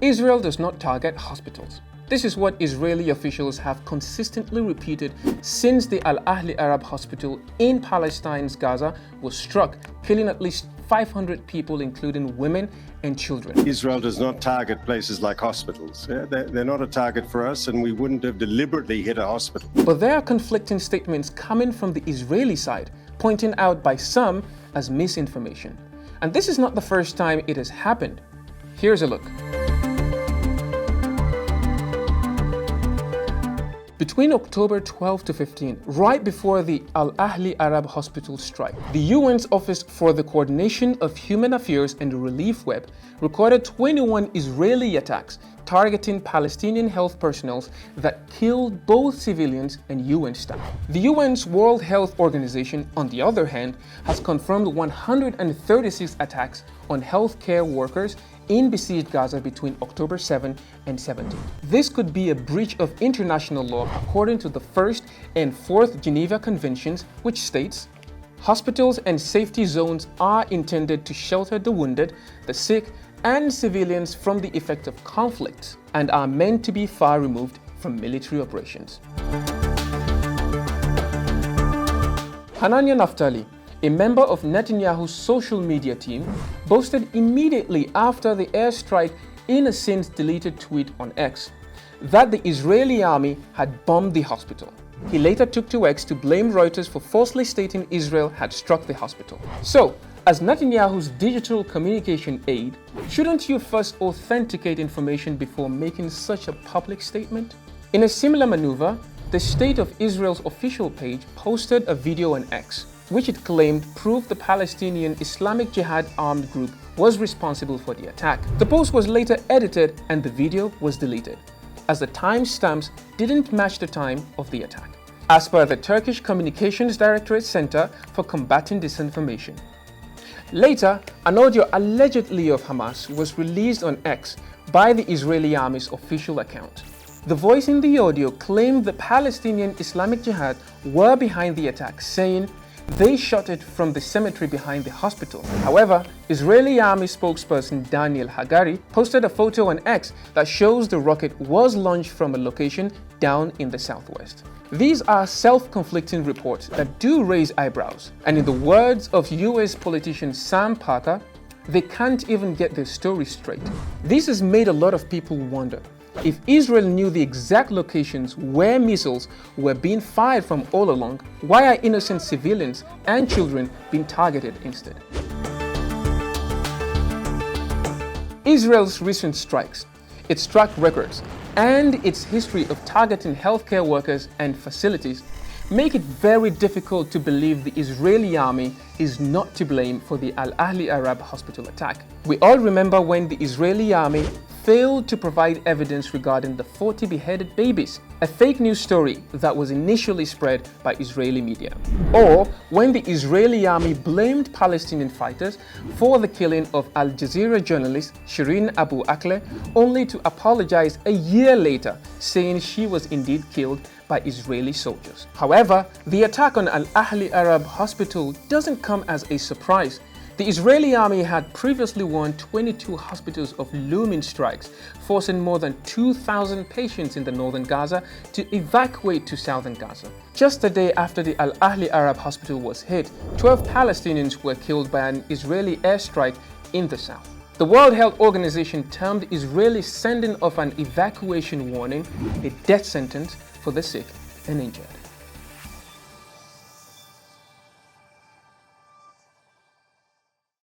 Israel does not target hospitals. This is what Israeli officials have consistently repeated since the Ahli Arab Hospital in Palestine's Gaza was struck, killing at least 500 people, including women and children. Israel does not target places like hospitals. They're not a target for us, and we wouldn't have deliberately hit a hospital. But there are conflicting statements coming from the Israeli side, pointing out by some as misinformation. And this is not the first time it has happened. Here's a look. Between October 12 to 15, right before the Ahli Arab Hospital strike, the UN's Office for the Coordination of Human Affairs and Relief Web recorded 21 Israeli attacks targeting Palestinian health personnel that killed both civilians and UN staff. The UN's World Health Organization, on the other hand, has confirmed 136 attacks on healthcare workers in besieged Gaza between October 7 and 17. This could be a breach of international law according to the 1st and 4th Geneva Conventions, which states, hospitals and safety zones are intended to shelter the wounded, the sick, and civilians from the effect of conflicts and are meant to be far removed from military operations. Hanania Naftali, a member of Netanyahu's social media team, boasted immediately after the airstrike in a since deleted tweet on X that the Israeli army had bombed the hospital. He later took to X to blame Reuters for falsely stating Israel had struck the hospital. So, as Netanyahu's digital communication aide, shouldn't you first authenticate information before making such a public statement? In a similar maneuver, the State of Israel's official page posted a video on X, which it claimed proved the Palestinian Islamic Jihad armed group was responsible for the attack. The post was later edited and the video was deleted, as the timestamps didn't match the time of the attack, as per the Turkish Communications Directorate Center for Combating Disinformation. Later, an audio allegedly of Hamas was released on X by the Israeli army's official account. The voice in the audio claimed the Palestinian Islamic Jihad were behind the attack, saying they shot it from the cemetery behind the hospital. However, Israeli army spokesperson Daniel Hagari posted a photo on X that shows the rocket was launched from a location down in the southwest. These are self-conflicting reports that do raise eyebrows, and in the words of US politician Sam Parker, they can't even get their story straight. This has made a lot of people wonder, if Israel knew the exact locations where missiles were being fired from all along, why are innocent civilians and children being targeted instead? Israel's recent strikes, its track records, and its history of targeting healthcare workers and facilities make it very difficult to believe the Israeli army is not to blame for the Ahli Arab Hospital attack. We all remember when the Israeli army failed to provide evidence regarding the 40 beheaded babies, a fake news story that was initially spread by Israeli media. Or when the Israeli army blamed Palestinian fighters for the killing of Al Jazeera journalist Shireen Abu Akleh, only to apologize a year later, saying she was indeed killed by Israeli soldiers. However, the attack on Ahli Arab Hospital doesn't come as a surprise. The Israeli army had previously warned 22 hospitals of looming strikes, forcing more than 2,000 patients in the northern Gaza to evacuate to southern Gaza. Just a day after the Ahli Arab Hospital was hit, 12 Palestinians were killed by an Israeli airstrike in the south. The World Health Organization termed Israeli sending of an evacuation warning a death sentence for the sick and injured.